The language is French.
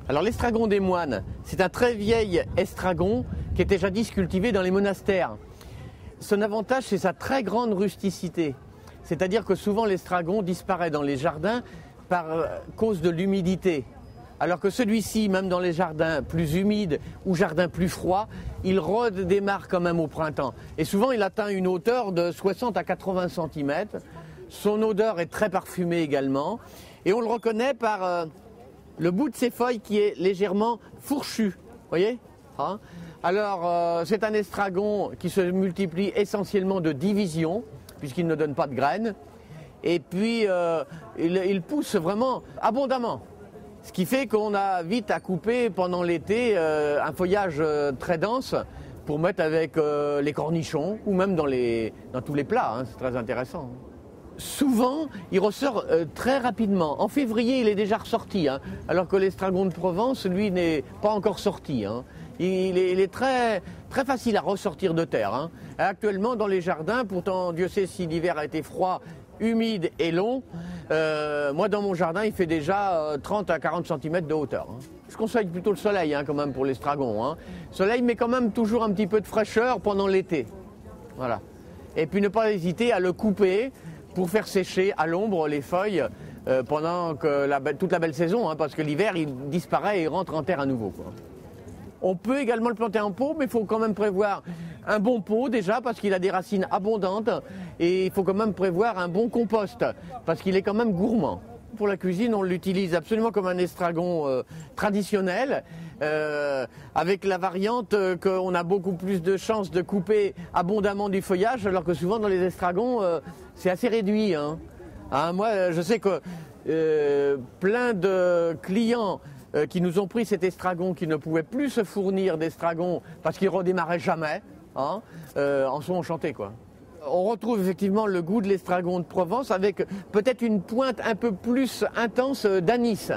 Alors l'estragon des moines, c'est un très vieil estragon qui était jadis cultivé dans les monastères. Son avantage, c'est sa très grande rusticité. C'est-à-dire que souvent l'estragon disparaît dans les jardins par cause de l'humidité. Alors que celui-ci, même dans les jardins plus humides ou jardins plus froids, il redémarre quand même au printemps. Et souvent, il atteint une hauteur de 60 à 80 cm. Son odeur est très parfumée également. Et on le reconnaît par le bout de ses feuilles qui est légèrement fourchu. Vous voyez hein? Alors, c'est un estragon qui se multiplie essentiellement de division, puisqu'il ne donne pas de graines. Et puis, il pousse vraiment abondamment. Ce qui fait qu'on a vite à couper pendant l'été un feuillage très dense pour mettre avec les cornichons ou même dans tous les plats. Hein, c'est très intéressant. Souvent, il ressort très rapidement. En février, il est déjà ressorti, hein, alors que l'estragon de Provence, lui, n'est pas encore sorti. Hein. Il est très, très facile à ressortir de terre. Hein. Actuellement, dans les jardins, pourtant, Dieu sait si l'hiver a été froid, humide et long, moi, dans mon jardin, il fait déjà 30 à 40 cm de hauteur. Hein. Je conseille plutôt le soleil, hein, quand même, pour l'estragon. Hein. Le soleil met quand même toujours un petit peu de fraîcheur pendant l'été. Voilà. Et puis, ne pas hésiter à le couper pour faire sécher à l'ombre les feuilles pendant que toute la belle saison, hein, parce que l'hiver, il disparaît et il rentre en terre à nouveau, quoi. On peut également le planter en pot, mais il faut quand même prévoir un bon pot déjà, parce qu'il a des racines abondantes, et il faut quand même prévoir un bon compost, parce qu'il est quand même gourmand. Pour la cuisine, on l'utilise absolument comme un estragon traditionnel, avec la variante qu'on a beaucoup plus de chances de couper abondamment du feuillage, alors que souvent dans les estragons, c'est assez réduit. Hein. Hein, moi, je sais que plein de clients qui nous ont pris cet estragon, qui ne pouvaient plus se fournir d'estragon parce qu'il ne redémarrait jamais, hein, en sont enchantés, quoi. On retrouve effectivement le goût de l'estragon de Provence avec peut-être une pointe un peu plus intense d'anis.